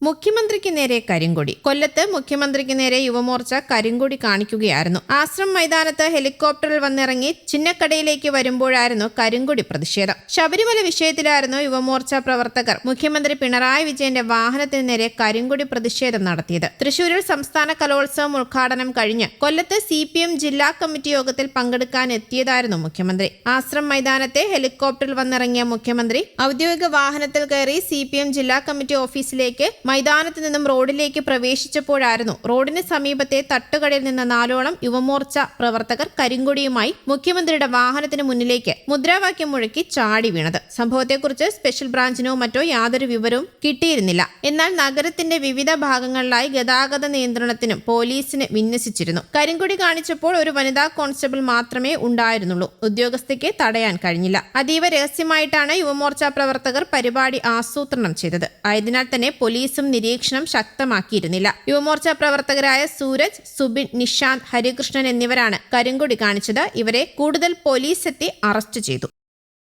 മുഖ്യമന്ത്രിക്ക് നേരെ കരിങ്കൊടി. കൊല്ലത്ത് മുഖ്യമന്ത്രിക്ക് നേരെ യുവമോർച്ച കരിങ്കൊടി കാണിക്കുകയായിരുന്നു. ആശ്രം മൈതാനത്ത് ഹെലികോപ്റ്ററിൽ വന്നിറങ്ങി ചിന്നക്കടയിലേക്ക് വരുമ്പോഴായിരുന്നു കരിങ്കൊടി പ്രതിഷേധം. ശബരിമല വിഷയത്തിലായിരുന്നു യുവമോർച്ച പ്രവർത്തകർ മുഖ്യമന്ത്രി പിണറായി വിജയന്റെ വാഹനത്തിന് നേരെ കരിങ്കൊടി പ്രതിഷേധം നടത്തിയത്. തൃശൂരിൽ സംസ്ഥാന കലോത്സവം ഉദ്ഘാടനം കഴിഞ്ഞ് കൊല്ലത്ത് CPM ജില്ലാ കമ്മിറ്റി യോഗത്തിൽ പങ്കെടുക്കാൻ എത്തിയതായിരുന്നു മുഖ്യമന്ത്രി. ആശ്രം മൈതാനത്തെ ഹെലികോപ്റ്ററിൽ വന്നിറങ്ങിയ മുഖ്യമന്ത്രി ഔദ്യോഗിക വാഹനത്തിൽ കയറി CPM ജില്ലാ കമ്മിറ്റി ഓഫീസിലേക്ക് മൈതാനത്ത് നിന്നും റോഡിലേക്ക് പ്രവേശിച്ചപ്പോഴായിരുന്നു റോഡിന് സമീപത്തെ തട്ടുകടയിൽ നിന്ന് 4ഓളം യുവമോർച്ച പ്രവർത്തകർ കരിങ്കൊടിയുമായി മുഖ്യമന്ത്രിയുടെ വാഹനത്തിന് മുന്നിലേക്ക് മുദ്രാവാക്യം മുഴക്കി ചാടി വീണത്. സംഭവത്തെക്കുറിച്ച് സ്പെഷ്യൽ ബ്രാഞ്ചിനോ മറ്റോ യാതൊരു വിവരവും കിട്ടിയിരുന്നില്ല. എന്നാൽ നഗരത്തിന്റെ വിവിധ ഭാഗങ്ങളിലായി ഗതാഗത നിയന്ത്രണത്തിനും പോലീസിന് വിന്യസിച്ചിരുന്നു. കരിങ്കൊടി കാണിച്ചപ്പോൾ ഒരു വനിതാ കോൺസ്റ്റബിൾ മാത്രമേ ഉണ്ടായിരുന്നുള്ളൂ. ഉദ്യോഗസ്ഥയ്ക്ക് തടയാൻ കഴിഞ്ഞില്ല. അതീവ രഹസ്യമായിട്ടാണ് യുവമോർച്ച പ്രവർത്തകർ പരിപാടി ആസൂത്രണം ചെയ്തത്. ആയതിനാൽ തന്നെ പോലീസും നിരീക്ഷണം ശക്തമാക്കിയിരുന്നില്ല. യുവമോർച്ച പ്രവർത്തകരായ സൂരജ്, സുബിൻ, നിഷാന്ത്, ഹരികൃഷ്ണൻ എന്നിവരാണ് കരിങ്കൊടി കാണിച്ചത്. ഇവരെ കൂടുതൽ പോലീസ് എത്തി അറസ്റ്റ് ചെയ്തു.